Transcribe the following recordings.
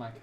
Mike.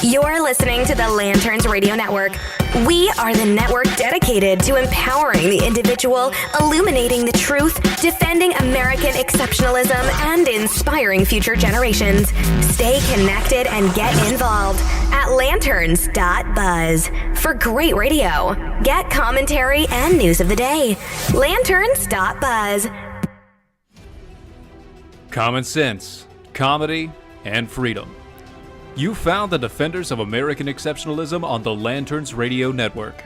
You're listening to the Lanterns Radio Network. We are the network dedicated to empowering the individual, illuminating the truth, defending American exceptionalism, and inspiring future generations. Stay connected and get involved at Lanterns.buzz for great radio. Get commentary and news of the day. Lanterns.buzz. Common sense, comedy, and freedom. You found the defenders of American exceptionalism on the Lanterns Radio Network.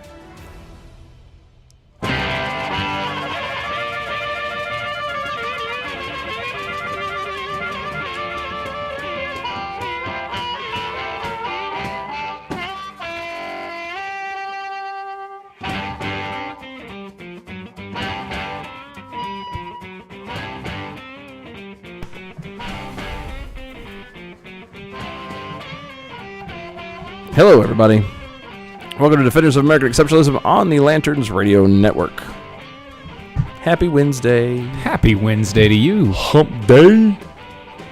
Hello, everybody. Welcome to Defenders of American Exceptionalism on the Lanterns Radio Network. Happy Wednesday. Happy Wednesday to you. Hump Day.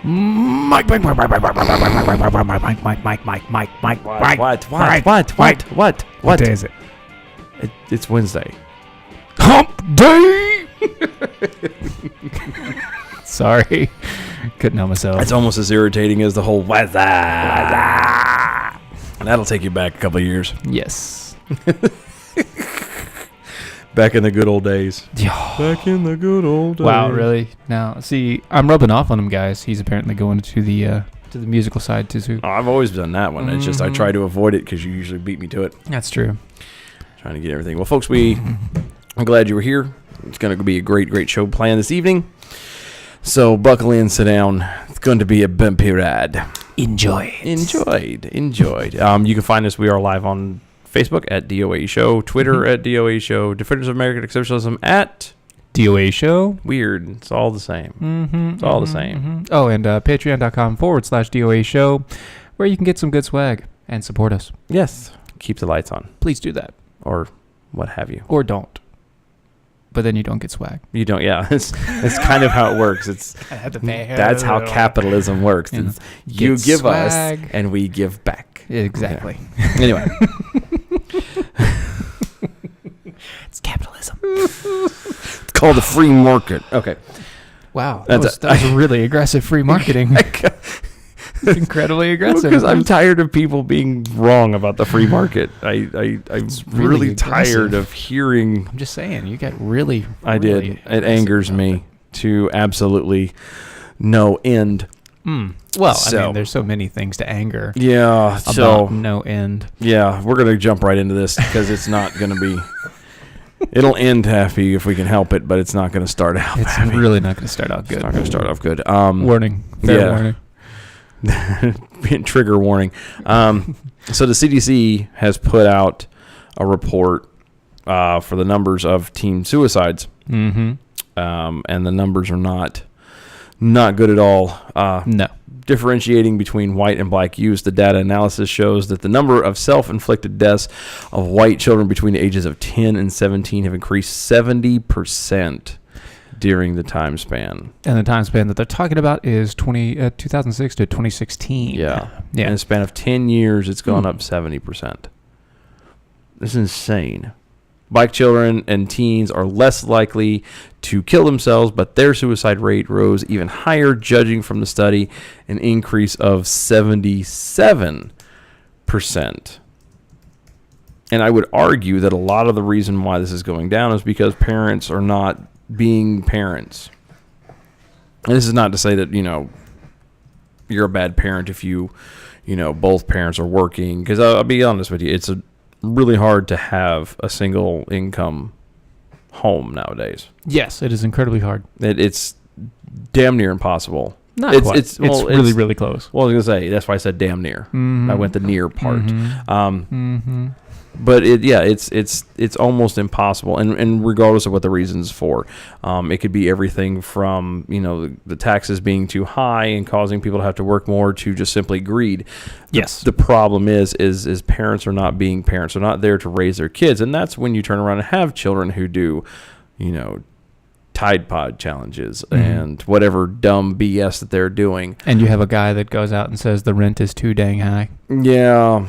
Mike. What day is it? It's Wednesday. Hump Day. Sorry. Couldn't help myself. It's almost as irritating as the whole weather. That'll take you back a couple of years. Yes. Back in the good old days. Back in the good old days. Wow, really? Now, see, I'm rubbing off on him, guys. He's apparently going to the musical side too. Oh, I've always done that one. It's just I try to avoid it because you usually beat me to it. That's true. Trying to get everything. Well, folks, I'm glad you were here. It's going to be a great show planned this evening. So buckle in, sit down. It's going to be a bumpy ride. Enjoyed. You can find us. We are live on Facebook at DOA Show, Twitter at DOA Show, Defenders of American Exceptionalism at DOA Show. Weird. It's all the same. It's all the same. Oh, and patreon.com/DOA Show, where you can get some good swag and support us. Yes. Keep the lights on. Please do that. Or what have you. Or don't. But then you don't get swag. You don't, yeah. It's kind of how it works. I had to pay. That's how capitalism works. You give swag. us, and we give back. Exactly. Yeah. Anyway. It's capitalism. It's called the free market. Okay. Wow. That was really aggressive free marketing. It's incredibly aggressive. Because I'm tired of people being wrong about the free market. I'm really tired of hearing. I'm just saying, you got really. I did. It angers me to absolutely no end. Well, I mean, there's so many things to anger. Yeah. About no end. Yeah, we're gonna jump right into this because it's not gonna be. It'll end happy if we can help it, but it's not gonna start out. It's really not gonna start out good. It's not gonna start off good. Warning. Fair warning. Trigger warning. So the CDC has put out a report for the numbers of teen suicides, and the numbers are not good at all. No. Differentiating between white and black youth, the data analysis shows that the number of self-inflicted deaths of white children between the ages of 10 and 17 have increased 70%. During the time span. And the time span that they're talking about is 2006 to 2016. Yeah. In a span of 10 years, it's gone up 70%. This is insane. Black children and teens are less likely to kill themselves, but their suicide rate rose even higher, judging from the study, an increase of 77%. And I would argue that a lot of the reason why this is going down is because parents are not being parents. And this is not to say that, you're a bad parent if both parents are working. Because I'll be honest with you, it's really hard to have a single income home nowadays. Yes, it is incredibly hard. It's damn near impossible. Not quite. It's really close. Well, I was going to say, that's why I said damn near. Mm-hmm. I went the near part. Mm-hmm. But it's almost impossible, and regardless of what the reasons for, it could be everything from the taxes being too high and causing people to have to work more to just simply greed. Yes. The problem is parents are not being parents. They're not there to raise their kids, and that's when you turn around and have children who do, Tide Pod challenges and whatever dumb BS that they're doing. And you have a guy that goes out and says the rent is too dang high. Yeah.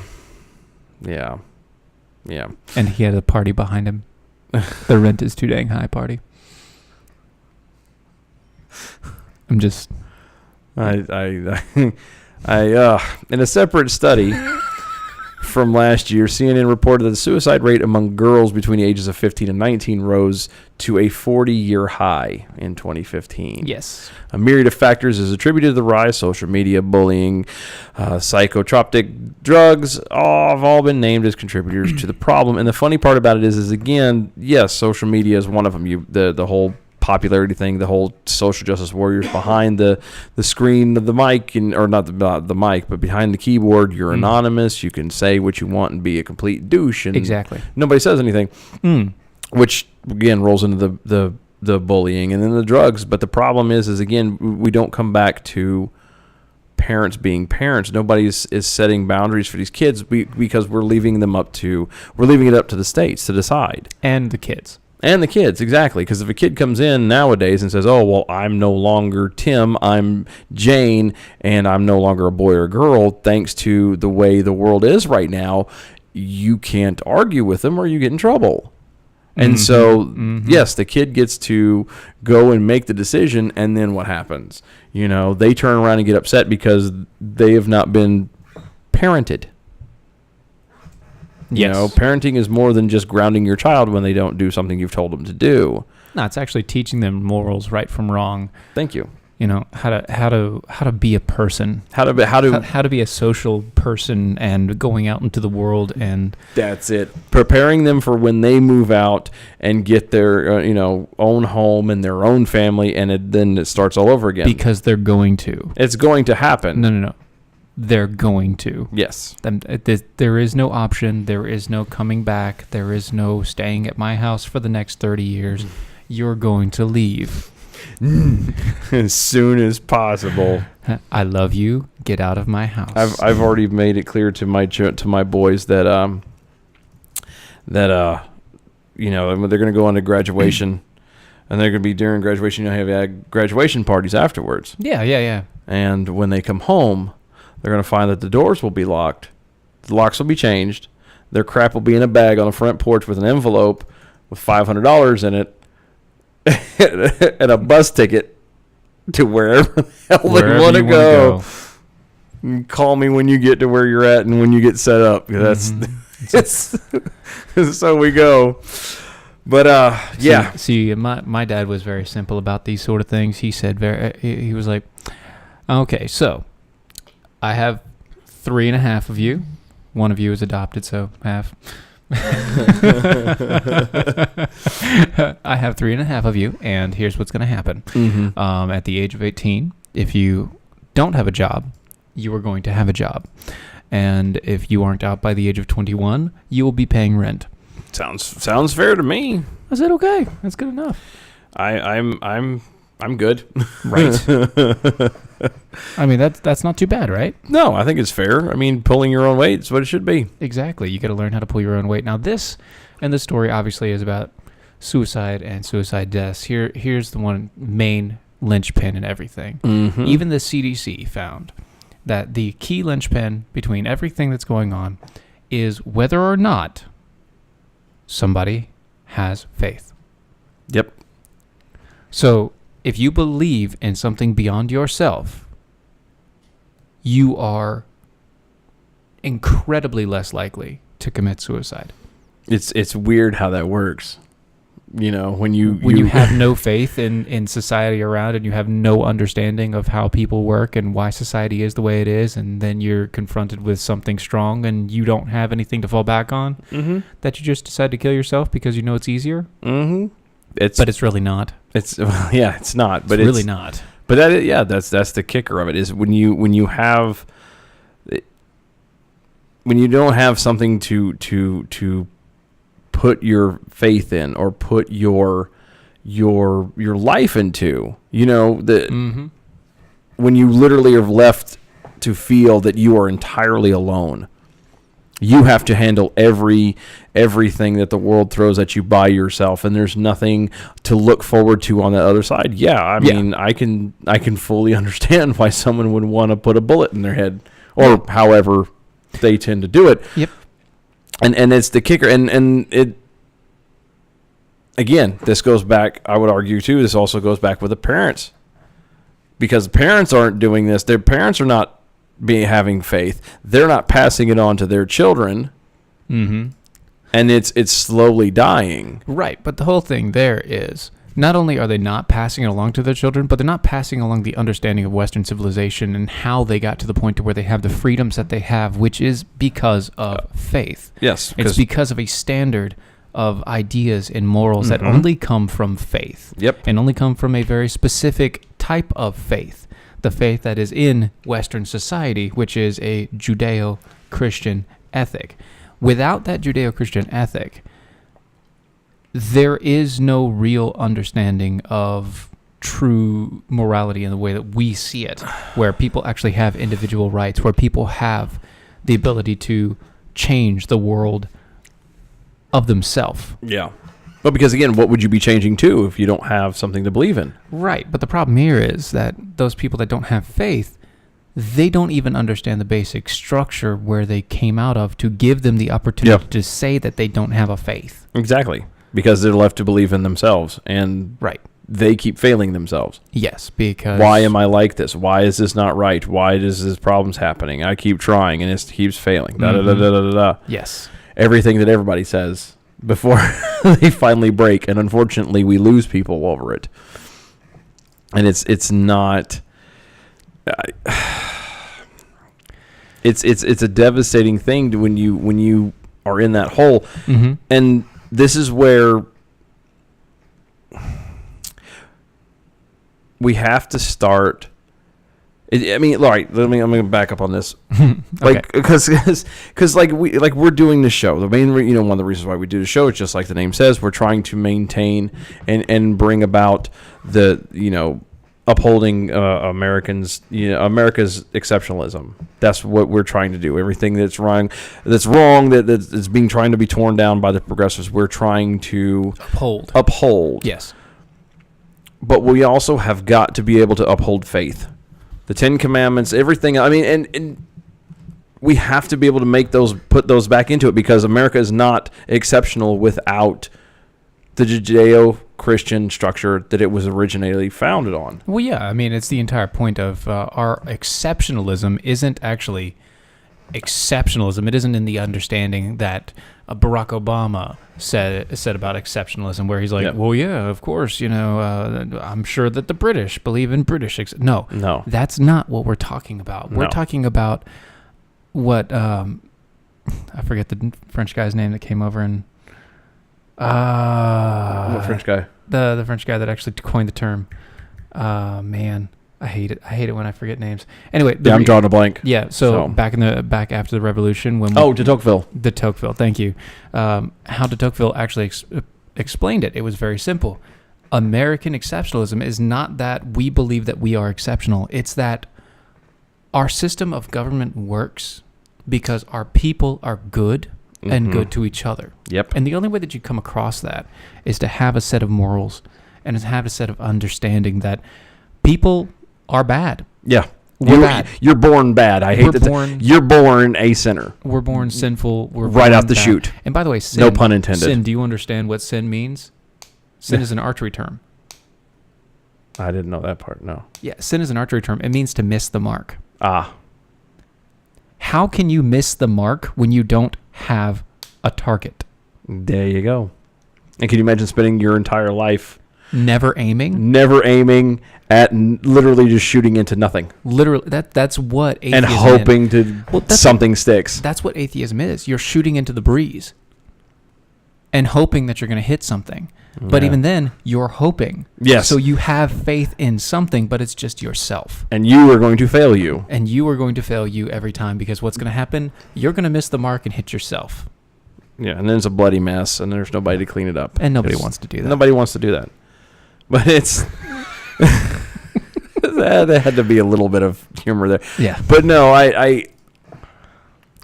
And he had a party behind him. The rent is too dang high party. I'm just... in a separate study from last year, CNN reported that the suicide rate among girls between the ages of 15 and 19 rose to a 40-year high in 2015. Yes. A myriad of factors is attributed to the rise: social media, bullying, psychotropic drugs, have all been named as contributors to the problem. And the funny part about it is again, yes, social media is one of them. The whole popularity thing, the whole social justice warriors behind the screen of the mic, or not the mic, but behind the keyboard, you're anonymous. You can say what you want and be a complete douche, and exactly nobody says anything. Which again rolls into the bullying and then the drugs. But the problem is again, we don't come back to parents being parents. Nobody is setting boundaries for these kids because we're leaving it up to the states to decide. And the kids, exactly. Because if a kid comes in nowadays and says, oh, well, I'm no longer Tim, I'm Jane, and I'm no longer a boy or a girl, thanks to the way the world is right now, you can't argue with them or you get in trouble. And yes, the kid gets to go and make the decision, and then what happens? They turn around and get upset because they have not been parented. Yes. Parenting is more than just grounding your child when they don't do something you've told them to do. No, it's actually teaching them morals, right from wrong. Thank you. How to be a person, how to be a social person, and going out into the world, and that's it. Preparing them for when they move out and get their own home and their own family, and then it starts all over again. Because they're going to. It's going to happen. No. They're going to. Yes. There is no option. There is no coming back. There is no staying at my house for the next 30 years. You're going to leave. As soon as possible. I love you. Get out of my house. I've already made it clear to my boys that they're going to go on to graduation, and they're going to be during graduation. Have graduation parties afterwards. Yeah. And when they come home, they're going to find that the doors will be locked, the locks will be changed, their crap will be in a bag on the front porch with an envelope with $500 in it. And a bus ticket to wherever the hell they want to go. Call me when you get to where you're at and when you get set up. That's so we go. But yeah. See, my dad was very simple about these sort of things. He said he was like, okay, so I have 3.5 of you. One of you is adopted, so half. I have 3.5 of you, and here's what's going to happen. At the age of 18, if you don't have a job, you are going to have a job, and if you aren't out by the age of 21, you will be paying rent. Sounds fair to me. I said, okay, that's good enough. I'm good. Right. I mean, that's not too bad, right? No, I think it's fair. I mean, pulling your own weight is what it should be. Exactly. You got to learn how to pull your own weight. Now, this story obviously is about suicide and suicide deaths. Here's the one main linchpin in everything. Even the CDC found that the key linchpin between everything that's going on is whether or not somebody has faith. Yep. So if you believe in something beyond yourself, you are incredibly less likely to commit suicide. It's weird how that works. You know, when you have no faith in society around, and you have no understanding of how people work and why society is the way it is, and then you're confronted with something strong and you don't have anything to fall back on, that you just decide to kill yourself because you know it's easier. Mm-hmm. But it's really not. It's yeah, it's not. But it's really not. But that's the kicker of it, is when you don't have something to put your faith in or put your life into, you know, that when you literally are left to feel that you are entirely alone, you have to handle everything that the world throws at you by yourself, and there's nothing to look forward to on the other side. Yeah, I mean, I can fully understand why someone would want to put a bullet in their head, or however they tend to do it. Yep. And it's the kicker, and it, again, this goes back, I would argue too, this also goes back with the parents, because the parents aren't doing this. Their parents are not having faith. They're not passing it on to their children, and it's slowly dying. Right, but the whole thing there is, not only are they not passing it along to their children, but they're not passing along the understanding of Western civilization and how they got to the point to where they have the freedoms that they have, which is because of faith. Yes. It's because of a standard of ideas and morals that only come from faith. Yep. And only come from a very specific type of faith. The faith that is in Western society, which is a Judeo-Christian ethic. Without that Judeo-Christian ethic, there is no real understanding of true morality in the way that we see it, where people actually have individual rights, where people have the ability to change the world of themselves. Yeah. Well, because again, what would you be changing to if you don't have something to believe in? Right, but the problem here is that those people that don't have faith, they don't even understand the basic structure where they came out of to give them the opportunity to say that they don't have a faith. Exactly. Because they're left to believe in themselves, and they keep failing themselves. Yes, because... Why am I like this? Why is this not right? Why is this problems happening? I keep trying, and it keeps failing. Yes. Everything that everybody says before they finally break, and unfortunately, we lose people over it. And it's not... It's a devastating thing when you are in that hole, and this is where we have to start. I mean, all right. I'm going to back up on this, like because we're doing this show. The main, one of the reasons why we do the show is just like the name says. We're trying to maintain and bring about the upholding America's exceptionalism. That's what we're trying to do. Everything that's wrong, that's being trying to be torn down by the progressives, we're trying to uphold. Yes. But we also have got to be able to uphold faith, the 10 Commandments, everything. I mean, and we have to be able to put those back into it, because America is not exceptional without the Judeo-Christian structure that it was originally founded on. Well, yeah, I mean, it's the entire point of our exceptionalism isn't actually exceptionalism. It isn't in the understanding that Barack Obama said about exceptionalism, where he's like, well, yeah, of course, I'm sure that the British believe in British. No, that's not what we're talking about. We're talking about what, I forget the French guy's name that came over and... what French guy? The French guy that actually coined the term. Man, I hate it. I hate it when I forget names. Anyway, I'm drawing a blank. Yeah, so back after the revolution, when de Tocqueville. De Tocqueville, thank you. How de Tocqueville actually explained it. It was very simple. American exceptionalism is not that we believe that we are exceptional. It's that our system of government works because our people are good and good to each other. Yep. And the only way that you come across that is to have a set of morals and to have a set of understanding that people are bad. Yeah. We're bad. You're born bad. I hate We're that. born- You're born a sinner. We're born sinful. We're Right born out the bad. chute. And by the way, sin. No pun intended. Sin. Do you understand what sin means? Sin Yeah. is an archery term. I didn't know that part. No. Yeah, sin is an archery term. It means to miss the mark. Ah. How can you miss the mark when you don't have a target? There you go. And can you imagine spending your entire life Never aiming? never aiming at literally just shooting into nothing Literally, that's what atheism and hoping to Well, that's- something sticks? That's what atheism is. You're shooting into the breeze and hoping that you're going to hit something. But Yeah. even then, you're hoping. Yes. So you have faith in something, but it's just yourself. And you are going to fail you. And you are going to fail you every time because what's going to happen? You're going to miss the mark and hit yourself. Yeah, and then it's a bloody mess, and there's nobody to clean it up. And nobody It's- wants to do that. Nobody wants to do that. But it's that had to be a little bit of humor there. Yeah. But no,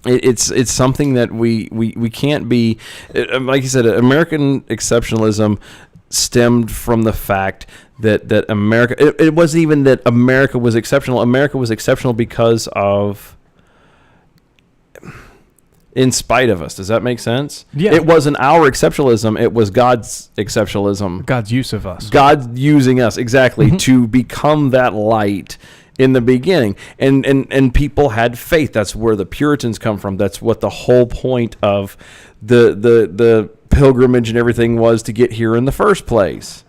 it's something that we can't be. Like you said, American exceptionalism stemmed from the fact that America. It wasn't even that America was exceptional. America was exceptional because of. In spite of us. Does that make sense? Yeah. It wasn't our exceptionalism. It was God's exceptionalism. God's use of us. God using us exactly to become that light in the beginning. And people had faith. That's where the Puritans come from. That's what the whole point of the pilgrimage and everything was to get here in the first place.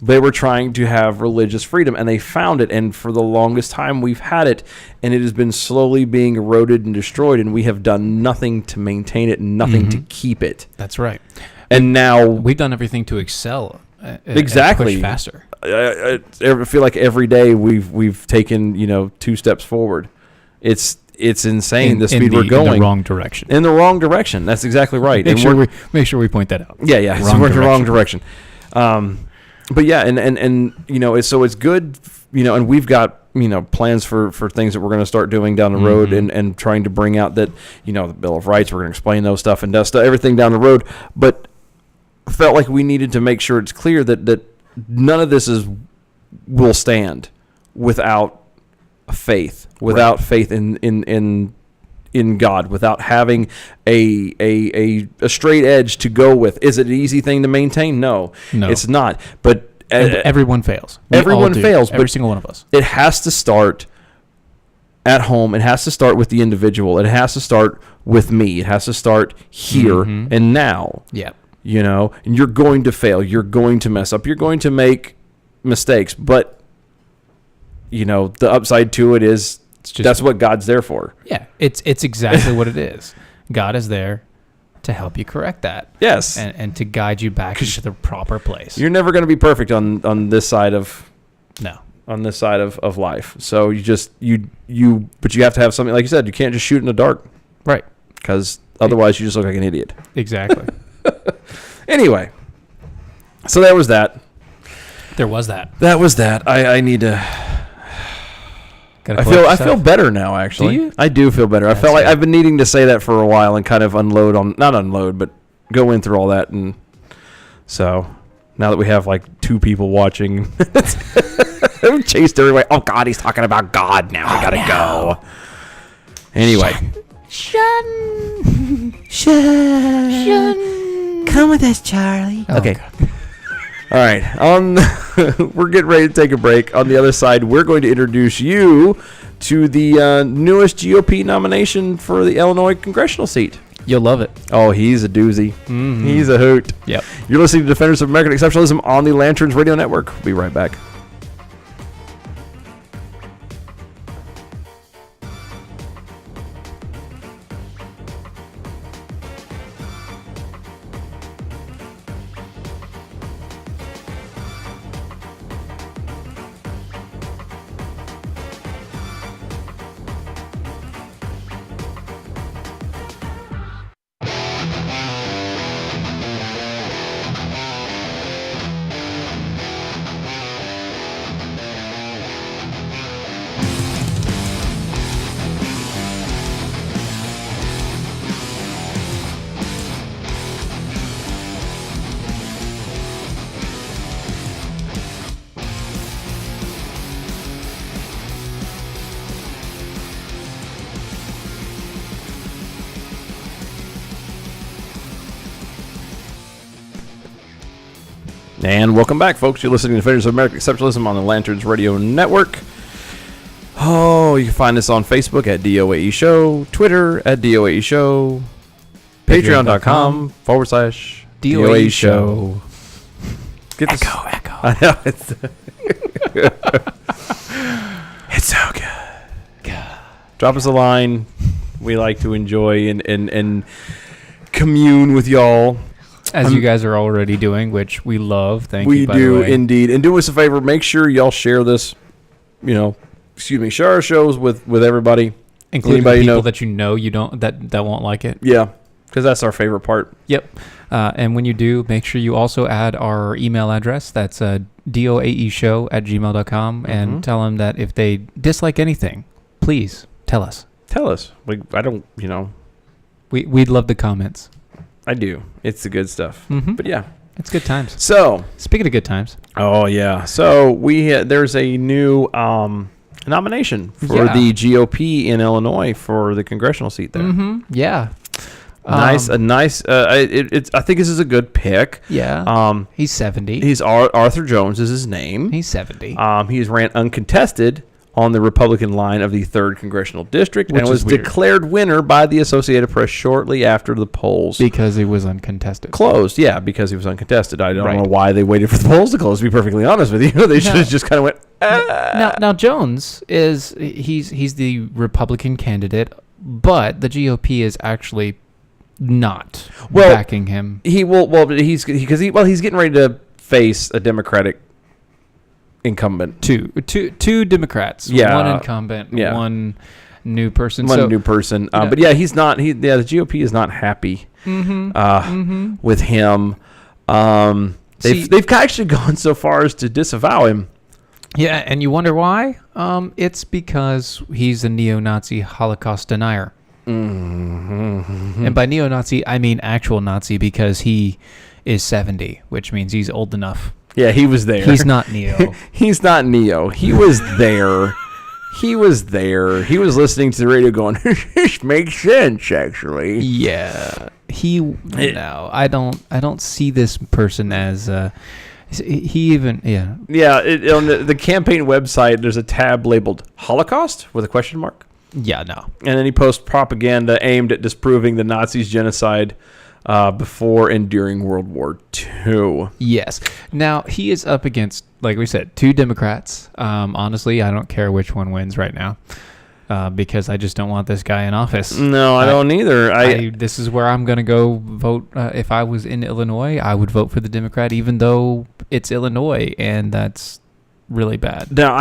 They were trying to have religious freedom, and they found it. And for the longest time, we've had it, and it has been slowly being eroded and destroyed. And we have done nothing to maintain it, and nothing to keep it. That's right. And now, We've done everything to excel. Exactly. And push faster. I feel like every day we've taken 2 steps forward. It's insane the speed we're going in the wrong direction. in the wrong direction. That's exactly right. Make And sure we're- we make sure we point that out. Yeah, so we're in the wrong direction. But yeah, and so it's good, and we've got plans for things that we're going to start doing down the road, and trying to bring out that the Bill of Rights. We're going to explain those stuff and everything down the road. But felt like we needed to make sure it's clear that none of this will stand without faith, without faith in God, without having a straight edge to go with. Is it an easy thing to maintain? No, it's not. But Everyone fails. We everyone all do. fails, Every but single one of us. it has to start at home. It has to start with the individual. It has to start with me. It has to start here and now. Yeah. And you're going to fail. You're going to mess up. You're going to make mistakes. But, the upside to it is that's what God's there for. Yeah. It's exactly what it is. God is there to help you correct that. Yes. And to guide you back into the proper place. You're never going to be perfect on this side of No. on this side of life. So but you have to have something, like you said, you can't just shoot in the dark, Right. because otherwise you just look like an idiot. Exactly. Anyway, so there was that. There was that. That was that. I need to. Gotta I collect feel yourself. better now. Actually, Do you? I do feel better. I That's felt like good. I've been needing to say that for a while and kind of not unload, but go in through all that. And so now that we have like 2 people watching, we chased everybody. Oh God, he's talking about God now. I gotta go. Anyway. Come with us, Charlie. Oh, Okay. God. All right. We're getting ready to take a break. On the other side, we're going to introduce you to the newest GOP nomination for the Illinois congressional seat. You'll love it. Oh, he's a doozy. He's a hoot. Yep. You're listening to Defenders of American Exceptionalism on the Lanterns Radio Network. We'll be right back. And welcome back, folks. You're listening to Defenders of American Exceptionalism on the Lanterns Radio Network. Oh, you can find us on Facebook at DOAE Show, Twitter at DOAE Show, Patreon.com/DOAE Show. Get this. Echo. I know. It's so good. Drop us a line. We like to enjoy and commune with y'all. As you guys are already doing, which we love. Thank you, We by the do way. indeed. And do us a favor. Make sure y'all share this, share our shows with everybody. Including Anybody people know? that you don't that won't like it. Yeah, because that's our favorite part. Yep. And when you do, make sure you also add our email address. That's doaeshow@gmail.com, and tell them that if they dislike anything, please tell us. Tell us. We'd love the comments. I do. It's the good stuff. Mhm. But yeah. It's good times. So. Speaking of good times. Oh, yeah. So there's a new nomination for the GOP in Illinois for the congressional seat there. Mm-hmm. Yeah. I think this is a good pick. Yeah. He's 70. He's Arthur Jones is his name. He's 70. He's ran uncontested on the Republican line of the 3rd Congressional District, Which and was is weird. declared winner by the Associated Press shortly after the polls Because he was uncontested. closed. Yeah, because he was uncontested. I don't Right. know why they waited for the polls to close, to be perfectly honest with you. They should have just kind of went, Now Jones he's the Republican candidate, but the GOP is actually not backing him. he's getting ready to face a Democratic incumbent. Two Democrats. Yeah. One incumbent. Yeah. One new person. One So, new person. know- But yeah, he's not. The GOP is not happy with him. They've actually gone so far as to disavow him. yeah, and you wonder why? It's because he's a neo-Nazi Holocaust denier. Mm-hmm. And by neo-Nazi, I mean actual Nazi, because he is 70, which means he's old enough. Yeah, he was there. He's not neo. He's not Neo. He was there. He was there. He was listening to the radio going, this makes sense, actually. Yeah, no, I don't see this person as he even Yeah, on the campaign website, there's a tab labeled Holocaust with a question mark. yeah, no. And then he posts propaganda aimed at disproving the Nazis' genocide before and during World War II. Yes. Now he is up against, like we said, 2 Democrats. Honestly, I don't care which one wins right now, because I just don't want this guy in office. No, I don't either. This is where I'm gonna go vote. If I was in Illinois, I would vote for the Democrat, even though it's Illinois, and that's really bad. Now,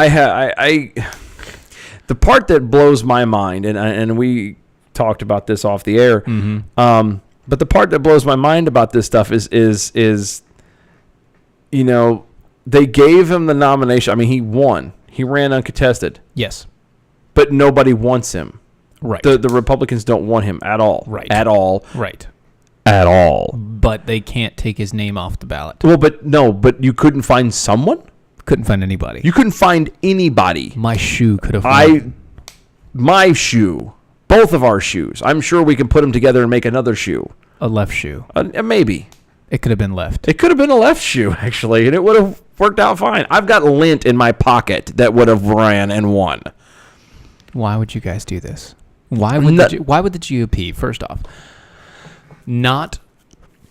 the part that blows my mind, and we talked about this off the air, but the part that blows my mind about this stuff is they gave him the nomination. I mean, he won. He ran uncontested. Yes. But nobody wants him. Right. The Republicans don't want him at all. Right. At all. Right. At all. But they can't take his name off the ballot. Well, but you couldn't find someone? Couldn't find anybody. You couldn't find anybody. My shoe could have won. My shoe. Both of our shoes. I'm sure we can put them together and make another shoe. A left shoe. Maybe. It could have been left. It could have been a left shoe, actually, and it would have worked out fine. I've got lint in my pocket that would have ran and won. Why would you guys do this? Why would the GOP, first off, not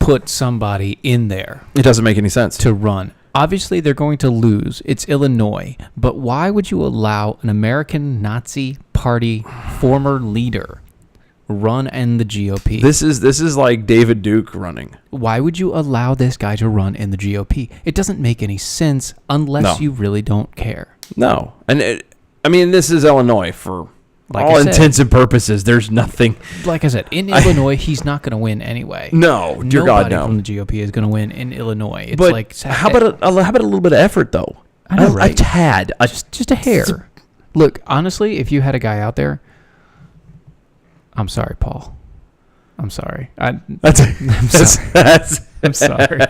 put somebody in there It doesn't make any sense. to run? Obviously, they're going to lose. It's Illinois. But why would you allow an American Nazi Party former leader run in the GOP? This is like David Duke running. Why would you allow this guy to run in the GOP? It doesn't make any sense unless you really don't care. No. And this is Illinois for Like all I said. intents and purposes. There's nothing. Like I said, in Illinois, he's not going to win anyway. No, dear God, Nobody no. from the GOP is going to win in Illinois. It's But like how about a little bit of effort, though? I know, right? A tad. just a hair. Look, honestly, if you had a guy out there, I'm sorry, Paul. I'm sorry. I'm sorry.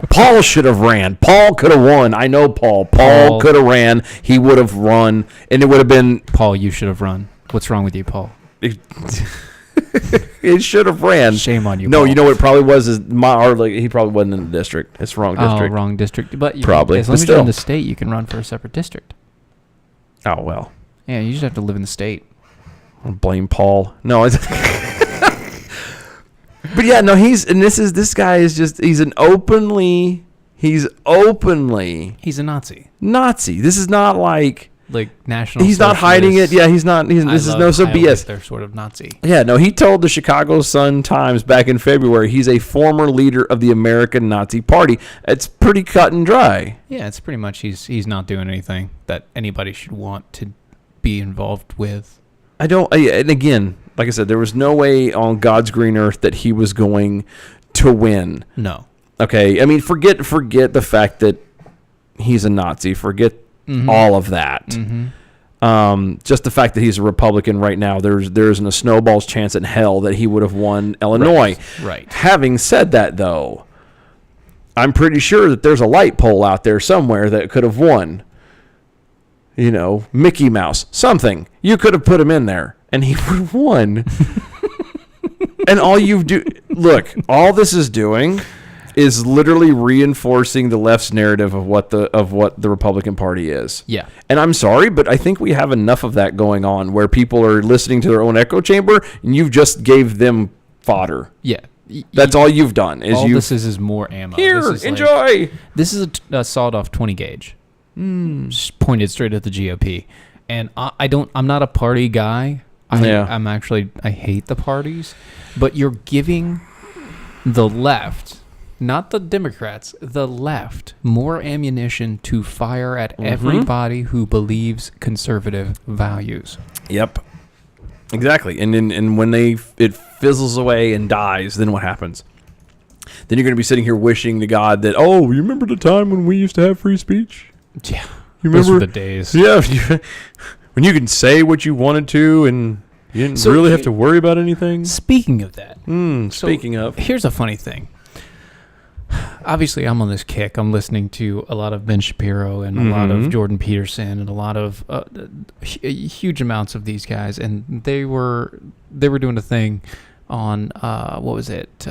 Paul should have ran. Paul could have won. I know Paul. Paul could have ran. He would have run, and it would have been. Paul, you should have run. What's wrong with you, Paul? It should have ran. Shame on you. No, Paul. you know what it probably was is he probably wasn't in the district. It's the wrong district. Oh, wrong district. But Probably, as long but as you're in still. the state, you can run for a separate district. Oh well. Yeah, you just have to live in the state. I'll blame Paul. No, it's but yeah, no, this guy is just he's openly He's a Nazi. Nazi. This is not like national. he's not hiding it. Yeah, he's not. This is no BS. They're sort of Nazi. Yeah, no, he told the Chicago Sun-Times back in February he's a former leader of the American Nazi Party. It's pretty cut and dry. Yeah, it's pretty much he's not doing anything that anybody should want to be involved with. And again, like I said, there was no way on God's green earth that he was going to win. No. Okay, I mean, forget the fact that he's a Nazi. Forget all of that. Mm-hmm. Just the fact that he's a Republican right now, there isn't a snowball's chance in hell that he would have won Illinois. Right. Having said that, though, I'm pretty sure that there's a light pole out there somewhere that could have won. You know, Mickey Mouse, something. You could have put him in there, and he would have won. And all this is doing is literally reinforcing the left's narrative of what the Republican Party is. Yeah. And I'm sorry, but I think we have enough of that going on where people are listening to their own echo chamber, and you've just gave them fodder. Yeah. That's all you've done. This is more ammo. Here, this is enjoy. This is a sawed-off 20 gauge. Just pointed straight at the GOP. And I'm not a party guy. I hate the parties. But you're giving the left, not the Democrats, the left, more ammunition to fire at everybody who believes conservative values. Yep. Exactly. And when it fizzles away and dies, then what happens? Then you're going to be sitting here wishing to God that, you remember the time when we used to have free speech? Yeah. You remember those were the days. Yeah. When you could say what you wanted to and you didn't really have to worry about anything. Speaking of that. Speaking of. Here's a funny thing. Obviously, I'm on this kick. I'm listening to a lot of Ben Shapiro and a lot of Jordan Peterson and a lot of huge amounts of these guys, and they were doing a thing on what was it?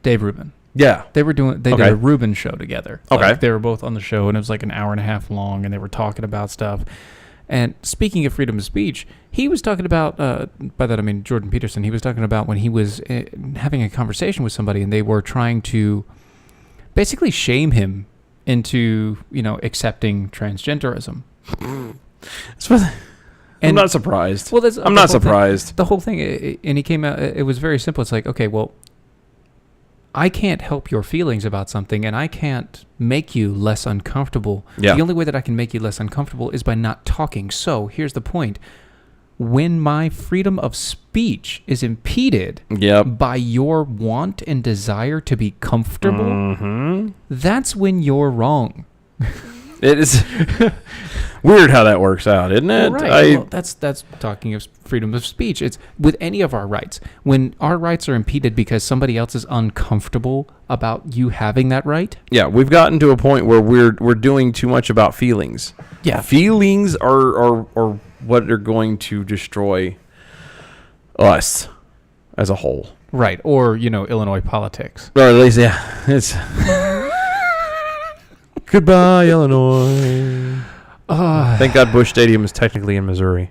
Dave Rubin. Yeah. They did a Rubin show together. Okay. They were both on the show, and it was like an hour and a half long, and they were talking about stuff. And speaking of freedom of speech, he was talking about, by that I mean Jordan Peterson, he was talking about when he was having a conversation with somebody and they were trying to basically shame him into, accepting transgenderism. I'm not surprised. Well, I'm not surprised. The whole thing, and he came out, it was very simple. It's like, okay, well, I can't help your feelings about something, and I can't make you less uncomfortable. Yeah. The only way that I can make you less uncomfortable is by not talking. So here's the point. When my freedom of speech is impeded by your want and desire to be comfortable, that's when you're wrong. It is weird how that works out, isn't it? Well, right. Well, that's talking of freedom of speech. It's with any of our rights. When our rights are impeded because somebody else is uncomfortable about you having that right. Yeah, we've gotten to a point where we're doing too much about feelings. Yeah. Feelings are what are going to destroy us as a whole. Right. Or, Illinois politics. Or at least, yeah. It's goodbye, Illinois. Thank God Busch Stadium is technically in Missouri,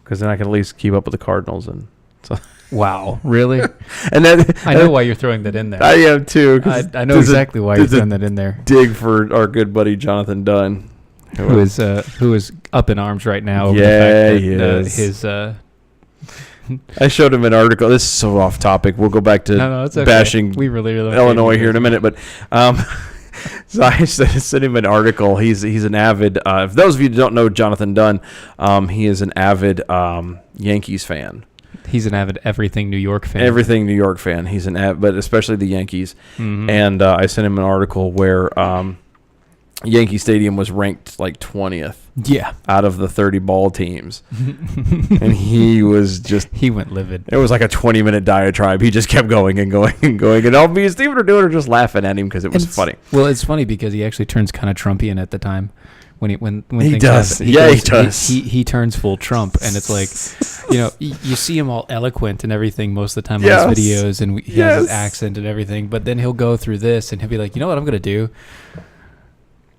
because then I can at least keep up with the Cardinals. And so. Wow, really? And then I know why you're throwing that in there. I am too. I know exactly why you're throwing that in there. Dig for our good buddy Jonathan Dunn, who is up in arms right now. Over yeah, the fact he that, is. His. I showed him an article. This is so off topic. We'll go back to it's okay. bashing we really Illinois here in a minute, but. So I sent him an article. He's an avid. If those of you who don't know Jonathan Dunn, he is an avid Yankees fan. He's an avid everything New York fan. Everything New York fan. He's but especially the Yankees. Mm-hmm. And I sent him an article where Yankee Stadium was ranked like 20th. Yeah. Out of the 30 ball teams. And he went livid. It was like a 20-minute diatribe. He just kept going and going and going. And all me and Steven are doing are just laughing at him because it was funny. Well, it's funny because he actually turns kind of Trumpian at the time when He things does. happen. Yeah, he does. He turns full Trump, and it's like, you see him all eloquent and everything most of the time Yes. on his videos, and he has his Yes. accent and everything. But then he'll go through this, and he'll be like, you know what I'm gonna do?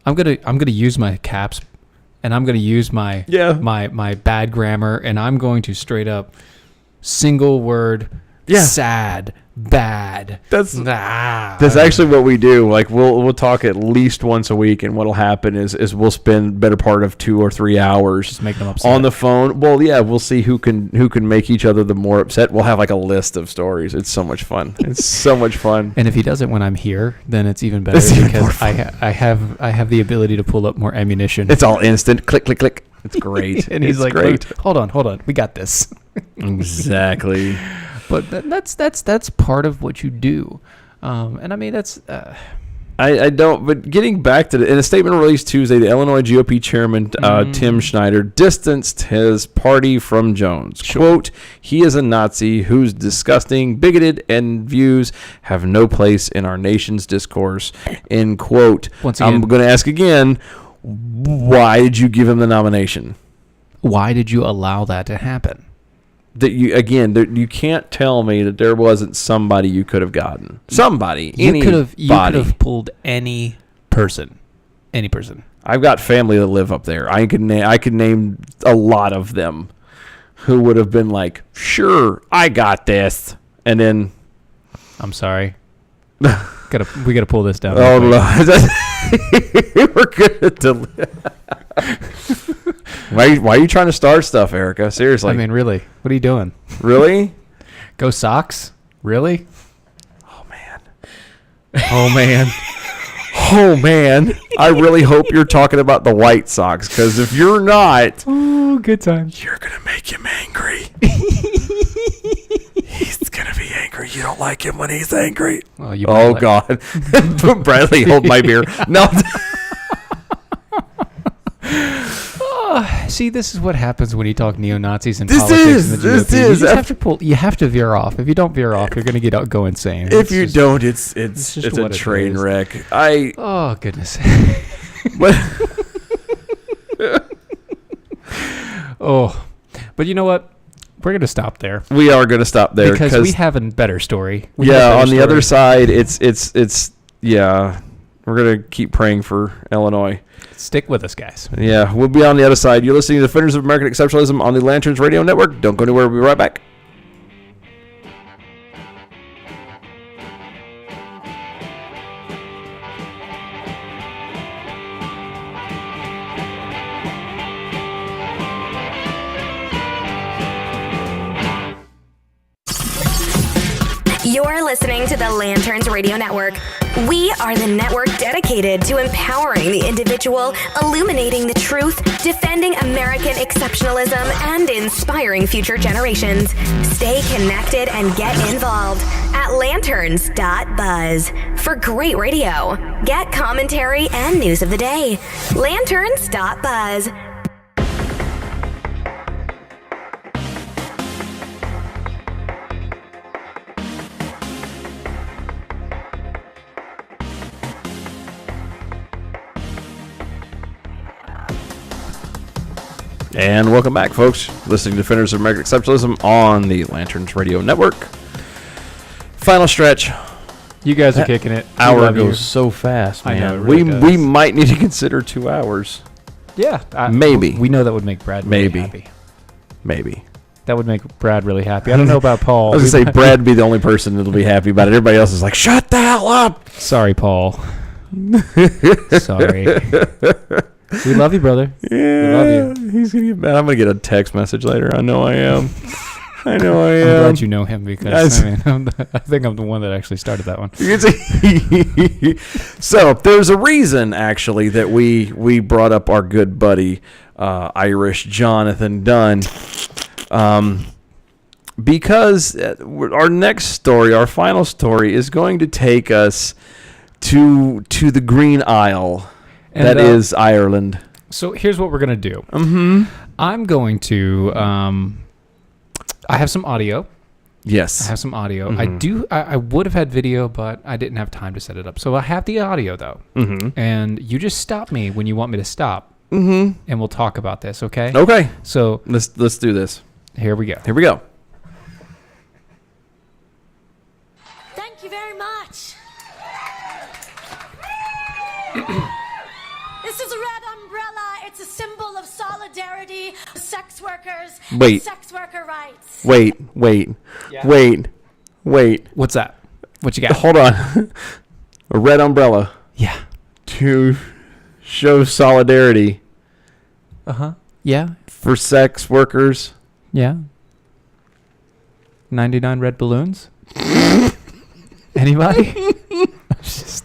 I'm gonna use my caps, and I'm gonna use my my bad grammar, and I'm going to straight up single word sad. Bad. That's actually what we do. Like we'll talk at least once a week, and what'll happen is we'll spend better part of 2 or 3 hours just making them upset on the phone. Well, yeah, we'll see who can make each other the more upset. We'll have like a list of stories. It's so much fun. It's so much fun. And if he does it when I'm here, then it's even better because I have the ability to pull up more ammunition. It's all instant. Click, click, click. It's great. And he's it's like, great. hold on, we got this. Exactly. But that's part of what you do, and I mean that's. I don't. But getting back to in a statement released Tuesday, the Illinois GOP chairman Tim Schneider distanced his party from Jones. Sure. Quote: "He is a Nazi whose disgusting, bigoted, and views have no place in our nation's discourse." End quote. Once again, I'm going to ask again: why did you give him the nomination? Why did you allow that to happen? That you can't tell me that there wasn't somebody you could have gotten. Somebody, you could have pulled any person. I've got family that live up there. I could name a lot of them who would have been like, "Sure, I got this," and then I'm sorry. we gotta pull this down. Oh Lord, we're good. Why are you trying to start stuff, Erica? Seriously. I mean, really, what are you doing? Really? Go Sox? Really? Oh man. I really hope you're talking about the White Sox, because if you're not, oh, good times. You're gonna make him angry. He's gonna be angry. You don't like him when he's angry. Oh, God. Bradley, hold my beer. No. See, this is what happens when you talk neo-Nazis and politics. You have to veer off. If you don't veer off, you're going to go insane. If you don't, it's a train wreck. Oh, goodness. But you know what? We're going to stop there. We are going to stop there because we have a better story. The other side, it's we're going to keep praying for Illinois. Stick with us, guys. Yeah, we'll be on the other side. You're listening to Defenders of American Exceptionalism on the Lanterns Radio Network. Don't go anywhere. We'll be right back. You're listening to the Lanterns Radio Network. We are the network dedicated to empowering the individual, illuminating the truth, defending American exceptionalism, and inspiring future generations. Stay connected and get involved at Lanterns.buzz for great radio. Get commentary and news of the day. Lanterns.buzz. And welcome back, folks. Listening to Defenders of American Exceptionalism on the Lanterns Radio Network. Final stretch. You guys are kicking it. Hour goes so fast, man. I know, it really we might need to consider 2 hours. Yeah. Maybe. We know that would make Brad really happy. Maybe. That would make Brad really happy. I don't know about Paul. I was going to say, Brad would be the only person that'll be happy about it. Everybody else is like, shut the hell up. Sorry, Paul. Sorry. We love you, brother. Yeah, we love you. He's gonna get mad. I'm gonna get a text message later. I know I am. I'm glad you know him because I think I'm the one that actually started that one. So there's a reason actually that we brought up our good buddy Irish Jonathan Dunn, because our next story, our final story, is going to take us to the Green Isle. And that is Ireland. So here's what we're going to do. Mm-hmm. I'm going to... I have some audio. Yes. I have some audio. Mm-hmm. I would have had video, but I didn't have time to set it up. So I have the audio, though. Mm-hmm. And you just stop me when you want me to stop. and we'll talk about this. Okay. Okay. So Let's do this. here we go. Here we go. Thank you very much. This is a red umbrella. It's a symbol of solidarity with sex workers Wait. and sex worker rights. Wait. What's that? What you got? Hold on. A red umbrella Yeah. to show solidarity Yeah. for sex workers. Yeah. 99 red balloons. Anybody? That's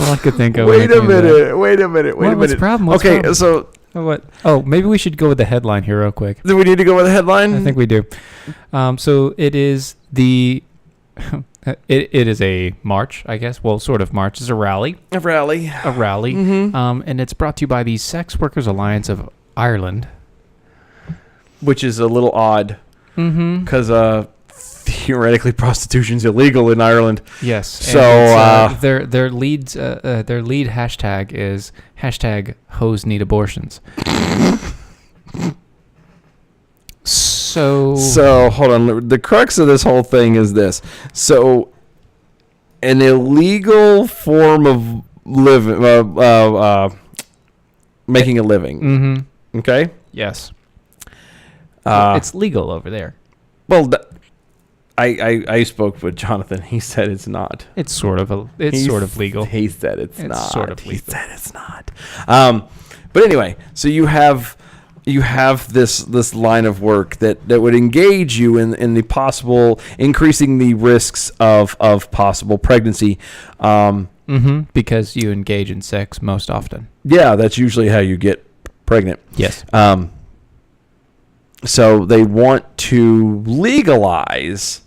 all I could think of. Wait a minute. What's What's the problem? What's the Okay, problem? so What? Oh, maybe we should go with the headline here real quick. do we need to go with the headline? I think we do. So it is the. It is a march, I guess. Well, sort of march. It's a rally. A rally. And it's brought to you by the Sex Workers Alliance of Ireland. Which is a little odd. Because theoretically prostitution's illegal in Ireland. Yes. So, and it's, their lead hashtag is hashtag hoes need abortions. So hold on. The crux of this whole thing is this. So an illegal form of living, making a living. Okay. yes, Uh, it's legal over there. Well, I spoke with Jonathan. He said it's not. It's sort of legal. He said it's It's not. sort of He legal. said it's not. But anyway, so you have this line of work that would engage you in the possible increasing the risks of possible pregnancy. Because you engage in sex most often. Yeah, that's usually how you get pregnant. Yes. So they want to legalize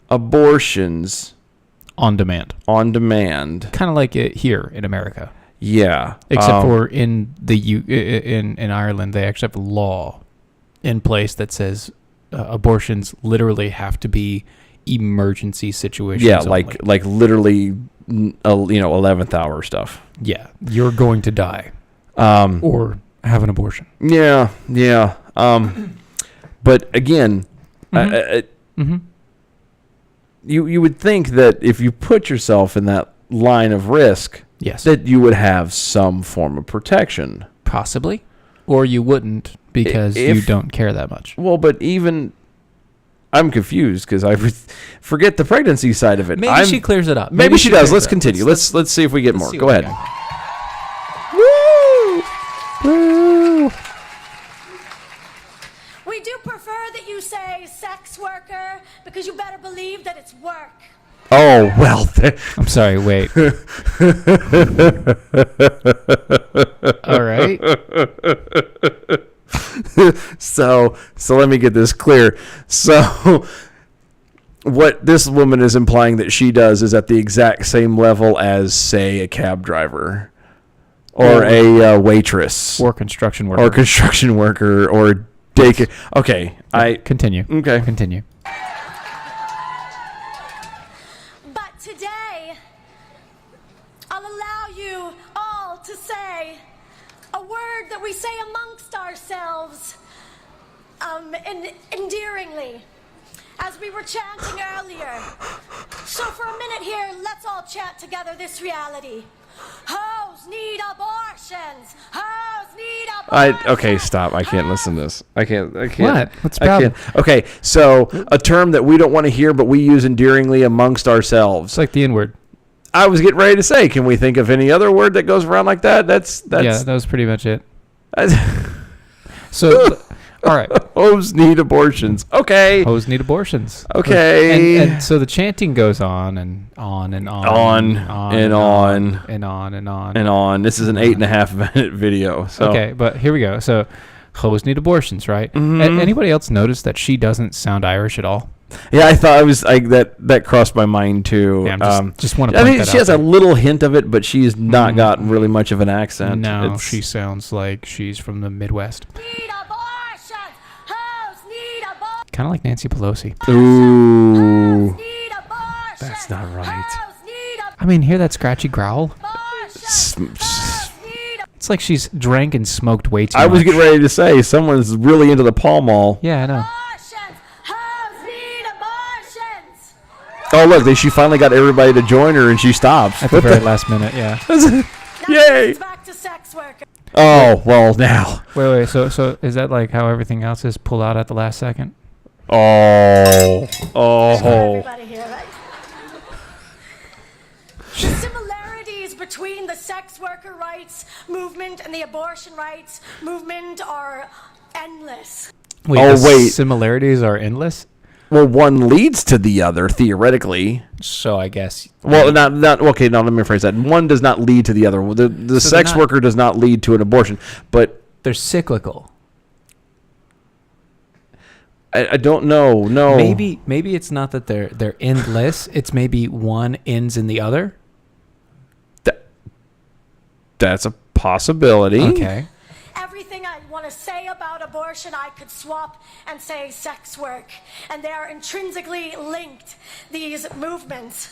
abortions On demand. on demand. Kind of like it here in America. Yeah. Except for in in Ireland, they actually have a law in place that says abortions literally have to be emergency situations. yeah, only. like literally, 11th hour stuff. Yeah, you're going to die Um, or have an abortion. yeah. But again, you would think that if you put yourself in that line of risk, Yes, that you would have some form of protection. possibly, or you wouldn't because you If- don't care that much. Well, but even I'm confused because I forget the pregnancy side of it. Maybe she clears it up. Maybe she does. clears Let's it up. continue. Let's see if we get more. see Go what we ahead. Woo! We do prefer that you say sex worker because you better believe that it's work. Oh well. I'm sorry. Wait. All right. So let me get this clear. So what this woman is implying that she does is at the exact same level as, say, a cab driver or a waitress Or construction worker. or construction worker or daycare. Okay, Continue. okay. Continue. But today, I'll allow you all to say a word that we say amongst ourselves, endearingly, as we were chanting earlier. So for a minute here, let's all chant together this reality. Hoes need abortions. Hoes need abortions. Okay, stop. I can't listen to this. I can't. What? What's the I problem? can't. Okay, so a term that we don't want to hear, but we use endearingly amongst ourselves. It's like the N-word. I was getting ready to say, can we think of any other word that goes around like that? That's Yeah, that was pretty much it. So, all right. Hoes need abortions. Okay. Hoes need abortions. Okay. And so the chanting goes on and on and on. On and on. And on and on. And on. This is an 8.5 minute video. So. Okay, but here we go. So, hoes need abortions, right? Anybody else notice that she doesn't sound Irish at all? Yeah, I thought I was like that crossed my mind too. Yeah, I'm just want to I point mean, that she out has a there. little hint of it, but she's not got really much of an accent. No, It's- she sounds like she's from the Midwest. Need abortions. Hoes need abortions. Kind of like Nancy Pelosi. Ooh. Need abortions. That's not right. Hoes need I mean, hear that scratchy growl? abortions. Hoes need It's like she's drank and smoked way too much. I was getting ready to say someone's really into the Pall Mall. Yeah, I know. Abortions! Hoes need abortions! Oh look, she finally got everybody to join her, and she stops. At the very last minute, yeah. Yay! It's back to sex workers. Oh well, now. Wait. So is that like how everything else is pulled out at the last second? Oh. Everybody here, right? The similarities between the sex worker rights movement and the abortion rights movement are endless. Wait, Oh, wait. Similarities are endless. Well, one leads to the other theoretically. So I guess. Well, not okay. Now let me rephrase that. One does not lead to the other. The So sex they're not- worker does not lead to an abortion, but They're cyclical. I don't know. No, Maybe it's not that they're endless. It's maybe one ends in the other. that's a possibility. Okay. Everything I want to say about abortion, I could swap and say sex work. And they are intrinsically linked, these movements.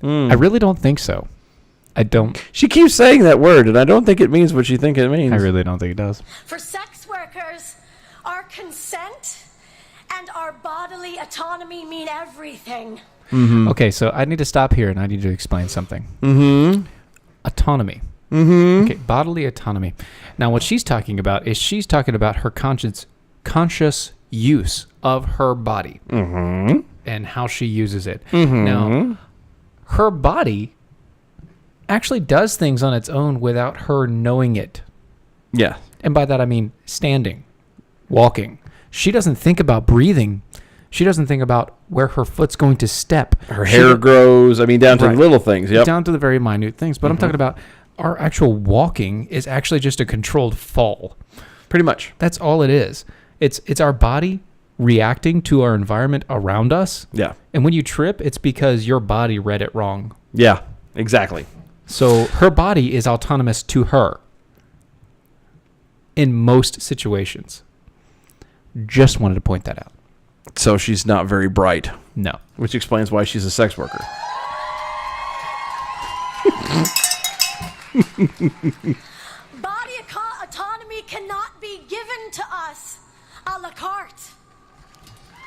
I really don't think so. I don't. She keeps saying that word, and I don't think it means what you think it means. I really don't think it does. For sex workers, our consent and our bodily autonomy mean everything. Okay, so I need to stop here and I need to explain something. Autonomy. Okay, bodily autonomy. Now, what she's talking about is she's talking about her conscious use of her body and how she uses it. Now, her body actually does things on its own without her knowing it. Yeah. And by that, I mean standing, walking. She doesn't think about breathing. She doesn't think about where her foot's going to step. Her hair grows. I mean, down to the little things. Yep. Down to the very minute things. But I'm talking about our actual walking is actually just a controlled fall. Pretty much. That's all it is. It's our body reacting to our environment around us. Yeah. And when you trip, it's because your body read it wrong. Yeah. Exactly. So her body is autonomous to her in most situations. Just wanted to point that out. So she's not very bright, No. which explains why she's a sex worker. Body autonomy cannot be given to us a la carte.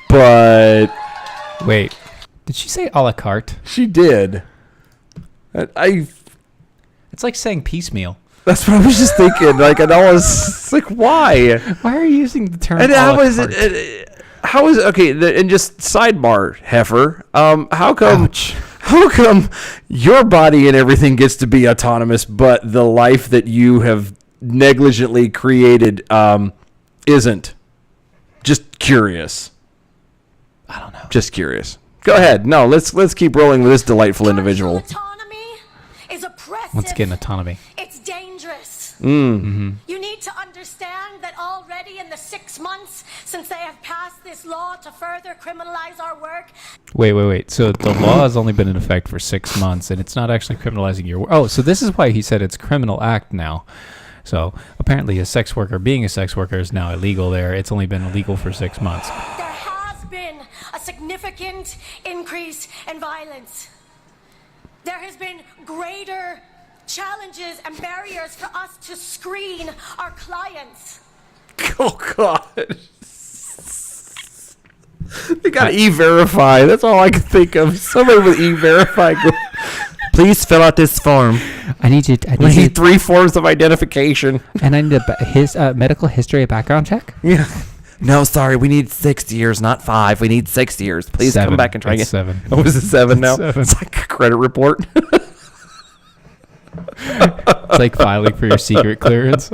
But Wait. Did she say a la carte? she did. I It's like saying piecemeal. that's what I was just thinking. Like, and I was it's like, why? Why are you using the term And a how la is carte? it? How is it? Okay, and just sidebar, heifer. How come? Ouch. How come your body and everything gets to be autonomous, but the life that you have negligently created isn't? Just curious. I don't know. Just curious. Go ahead. No, let's keep rolling with this delightful individual. Partial autonomy is oppressive. Once again, autonomy. It's dangerous. Mm-hmm. You need to understand that already in the 6 months since they have passed this law to further criminalize our work, Wait. So the law has only been in effect for 6 months, and it's not actually criminalizing your work. Oh, so this is why he said it's criminal act now. So apparently being a sex worker is now illegal there. It's only been illegal for 6 months. there has been a significant increase in violence. There has been greater challenges and barriers for us to screen our clients. Oh God. They got E-Verify. That's all I can think of. Somebody with E-Verify. Please fill out this form. I need you. We need 3 forms of identification. And I need his medical history, a background check. Yeah. No, sorry. We need 6 years, not 5. We need 6 years. Please come back and try again. 7. Oh, is it 7 now? 7. It's like a credit report. It's like filing for your secret clearance.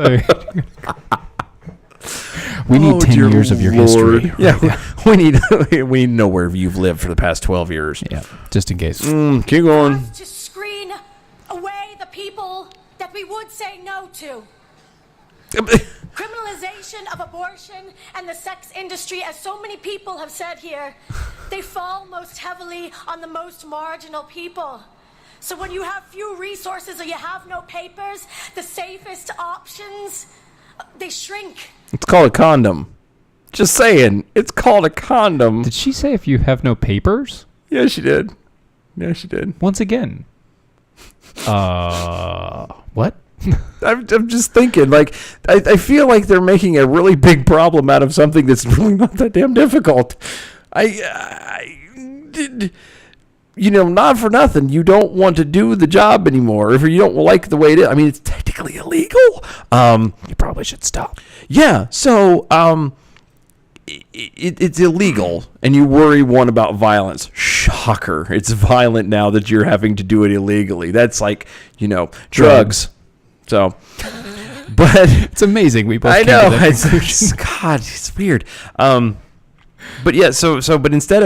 We need Oh, 10 dear years of your Lord. history. Yeah, we need we know where you've lived for the past 12 years. Yeah, just in case. Keep going. Us to screen away the people that we would say no to. Criminalization of abortion and the sex industry, as so many people have said here, they fall most heavily on the most marginal people. So when you have few resources or you have no papers, the safest options, they shrink. It's called a condom. Just saying. It's called a condom. Did she say if you have no papers? Yeah, she did. Yeah, she did. Once again. What? I'm just thinking, like, I feel like they're making a really big problem out of something that's really not that damn difficult. Not for nothing, you don't want to do the job anymore. If you don't like the way it is, I mean, it's technically illegal. You probably should stop. Yeah, so it's illegal, and you worry about violence. Shocker! It's violent now that you're having to do it illegally. That's like drugs. So, but It's amazing we both I came to know that conclusion. it's weird. But yeah, but instead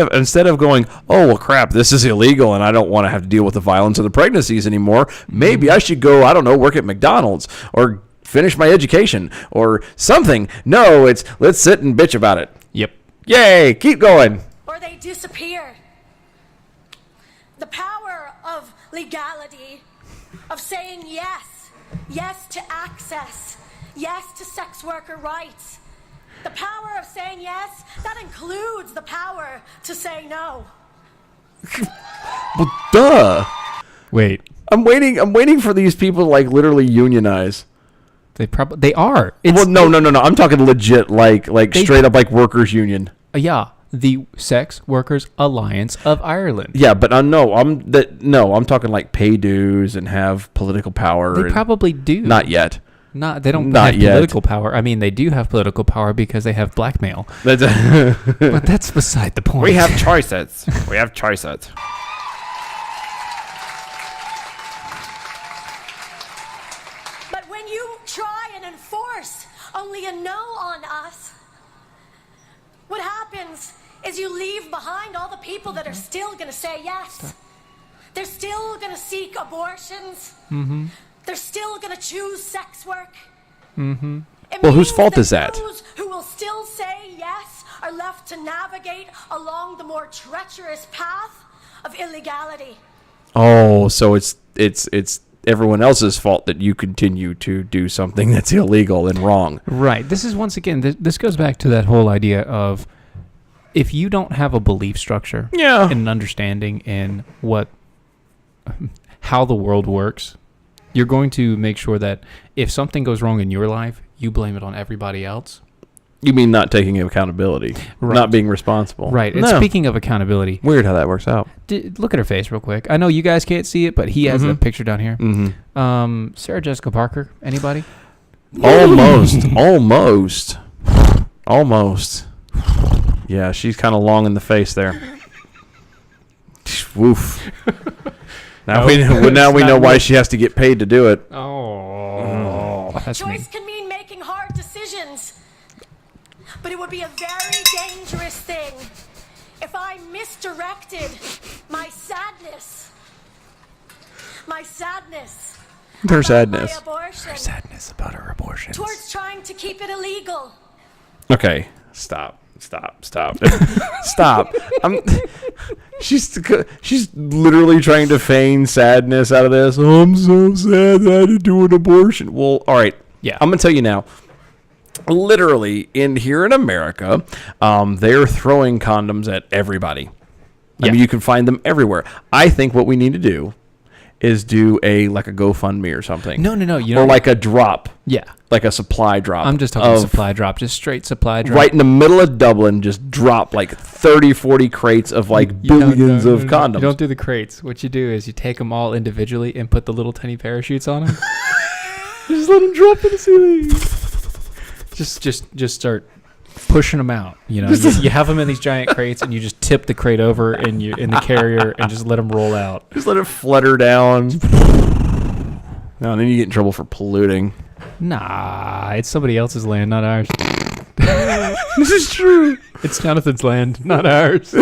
of going, oh well, crap, this is illegal, and I don't want to have to deal with the violence of the pregnancies anymore. Maybe I should go, I don't know, work at McDonald's or finish my education or something. No, it's let's sit and bitch about it. Yep. Yay, keep going. Or they disappear. The power of legality, of saying yes to access, yes to sex worker rights. The power of saying yes, that includes the power to say no. Well, duh. Wait. I'm waiting for these people to like literally unionize. They are. Well, no. I'm talking legit, like straight up like workers' union. Yeah, the Sex Workers Alliance of Ireland. Yeah, but I'm talking like pay dues and have political power. They probably do. Not yet. They don't Not have yet. political power. I mean, they do have political power because they have blackmail. But That's beside the point. we have choices. But when you try and enforce only a no on us, what happens is you leave behind all the people that are still going to say yes. They're still going to seek abortions. Mm-hmm. They're still going to choose sex work. Mm-hmm. Well, whose fault is that? Those who will still say yes are left to navigate along the more treacherous path of illegality. Oh, so it's everyone else's fault that you continue to do something that's illegal and wrong. Right. This is, once again, this goes back to that whole idea of if you don't have a belief structure Yeah. and an understanding in how the world works, you're going to make sure that if something goes wrong in your life, you blame it on everybody else. You mean not taking accountability, Right. not being responsible. Right. And No. speaking of accountability, Weird how that works out. look at her face real quick. I know you guys can't see it, but he has the picture down here. Mm-hmm. Sarah Jessica Parker, anybody? Almost. Yeah, she's kind of long in the face there. Woof. Now we know why she has to get paid to do it. Oh, that's me. Choice can mean making hard decisions, but it would be a very dangerous thing if I misdirected my sadness Her about sadness. my abortion Sadness about her abortions. towards trying to keep it illegal. Okay, stop. Stop. She's literally trying to feign sadness out of this. Oh, I'm so sad that I had to do an abortion. Well, all right. Yeah. I'm gonna tell you now. Literally, here in America, they're throwing condoms at everybody. I mean, you can find them everywhere. I think what we need to do is do a GoFundMe or something. No. Or like a drop. Yeah. Like a supply drop. I'm just talking supply drop, just straight supply drop. Right in the middle of Dublin, just drop like 30, 40 crates of billions of condoms. You don't do the crates. What you do is you take them all individually and put the little tiny parachutes on them. Just let them drop in the ceiling. just start pushing them out. You have them in these giant crates, and you just tip the crate over in the carrier and just let them roll out. Just let it flutter down. No, and then you get in trouble for polluting. Nah, it's somebody else's land, not ours. This is true. It's Jonathan's land, not ours.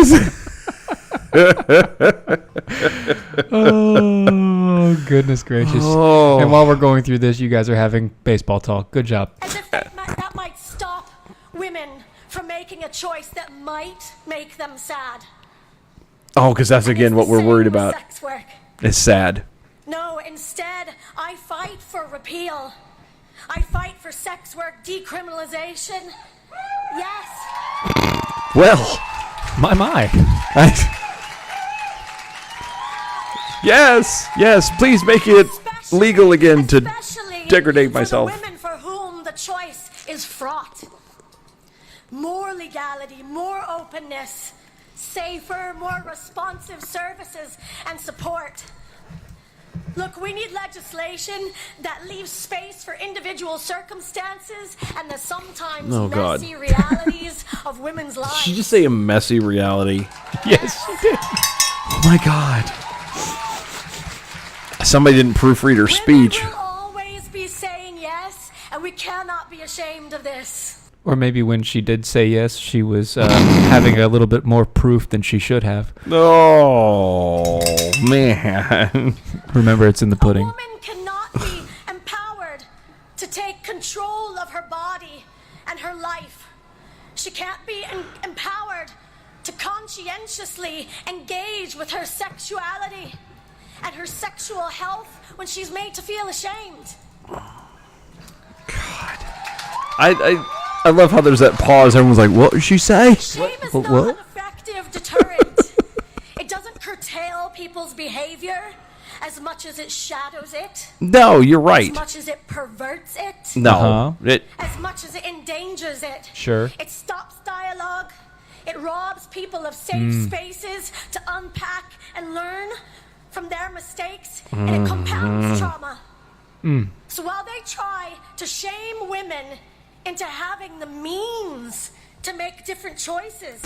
Oh, goodness gracious. Oh. And while we're going through this, you guys are having baseball talk. Good job. As if that might stop women from making a choice that might make them sad. Oh, because that's again what we're worried about. Sex work. It's sad. No, instead, I fight for repeal. I fight for sex work decriminalization. Yes. Well, My. yes, please make it legal again to degradate myself. For the women for whom the choice is fraught. More legality, more openness, safer, more responsive services and support. Look, we need legislation that leaves space for individual circumstances and the sometimes messy realities of women's lives. Did she just say a messy reality? Yes, she did. Oh my God. Somebody didn't proofread her speech. Women will always be saying yes, and we cannot be ashamed of this. Or maybe when she did say yes, she was having a little bit more proof than she should have. Oh, man. Remember, it's in the A pudding. woman cannot be empowered to take control of her body and her life. She can't be empowered to conscientiously engage with her sexuality and her sexual health when she's made to feel ashamed. I love how there's that pause. Everyone's like, what did she say? Shame is not What? an effective deterrent. It doesn't curtail people's behavior as much as it shadows it, No, you're right. as much as it perverts it, No. as much as it endangers it. Sure. It stops dialogue. It robs people of safe spaces to unpack and learn from their mistakes, and it compounds trauma. So while they try to shame women into having the means to make different choices,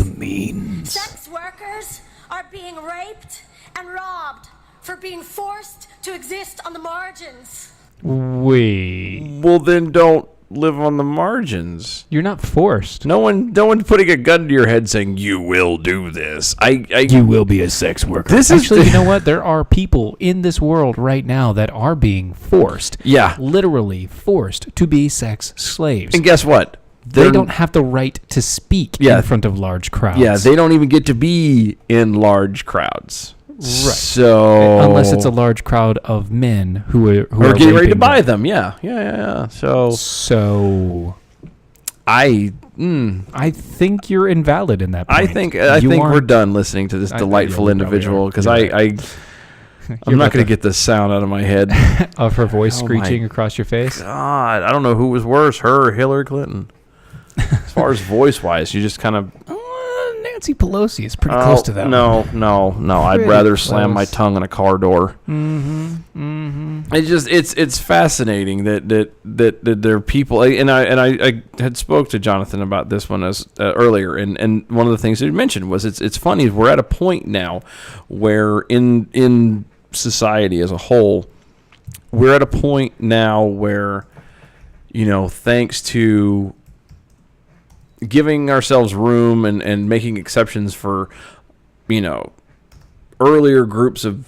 sex workers are being raped and robbed for being forced to exist on the margins. Wait. Well, then don't live on the margins. You're not forced. No one's putting a gun to your head saying you will do this. You will be a sex worker. This is Actually, you know what? There are people in this world right now that are being forced. Yeah. Literally forced to be sex slaves. And guess what? They don't have the right to speak in front of large crowds. Yeah, they don't even get to be in large crowds. Right. So unless it's a large crowd of men who are getting ready to raping buy them. Yeah. So I think you're invalid in that point. I think we're done listening to this delightful individual because I'm not going to get the sound out of my head. Of her voice Oh screeching my across your face. God, I don't know who was worse, her or Hillary Clinton. As far as voice wise, you just kind of. Nancy Pelosi is pretty close to that. No. I'd Pretty rather slam my close. tongue in a car door. It's just it's fascinating that there are people, and I had spoke to Jonathan about this one as earlier, and one of the things that he mentioned was it's funny, we're at a point now where in society as a whole, we're at a point now where, thanks to giving ourselves room and making exceptions for, earlier groups of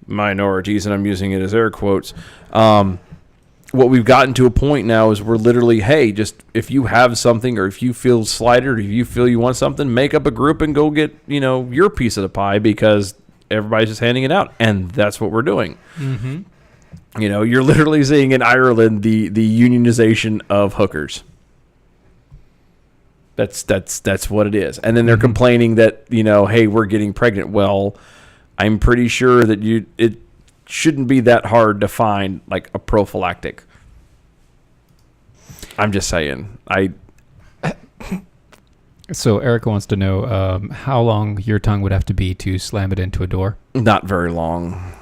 minorities, and I'm using it as air quotes, what we've gotten to a point now is we're literally, hey, just if you have something or if you feel slighted or if you feel you want something, make up a group and go get, your piece of the pie because everybody's just handing it out. And that's what we're doing. Mm-hmm. You're literally seeing in Ireland the unionization of hookers. That's what it is. And then they're complaining that, hey, we're getting pregnant. Well, I'm pretty sure that it shouldn't be that hard to find like a prophylactic. I'm just saying. So Erica wants to know how long your tongue would have to be to slam it into a door. Not very long.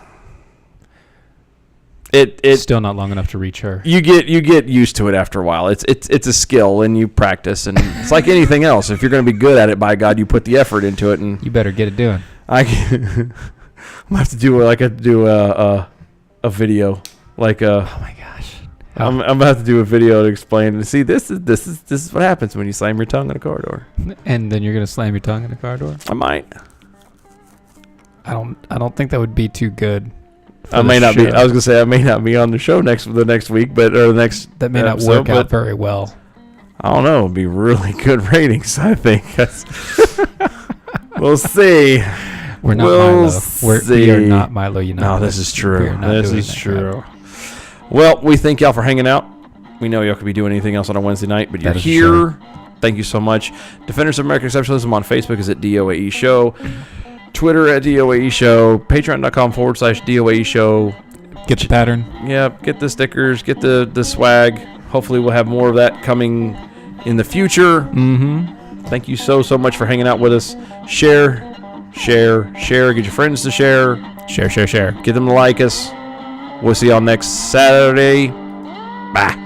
It's still not long enough to reach her. You get used to it after a while. It's a skill and you practice, and it's like anything else. If you're going to be good at it, by God, you put the effort into it, and you better get it doing. I'm gonna have to do a video, like a. Oh my gosh! I'm about to do a video to explain. And see, this is what happens when you slam your tongue in a car door. And then you're gonna slam your tongue in a car door. I might. I don't think that would be too good. I may not be. I was gonna say I may not be on the show next week, but or the next. That may not work out very well. I don't know. It'd be really good ratings, I think. We'll see. We're not Milo. We are not Milo United. No, this is true. This is true. Well, we thank y'all for hanging out. We know y'all could be doing anything else on a Wednesday night, but you're here. True. Thank you so much. Defenders of American Exceptionalism on Facebook is at DOAE Show. Twitter at DOAE Show. Patreon.com/DOAE Show. Get the pattern. Yeah, get the stickers, get the swag. Hopefully we'll have more of that coming in the future. Mm-hmm. Thank you so much for hanging out with us. Share. Get your friends to share. Share. Get them to like us. We'll see y'all next Saturday. Bye.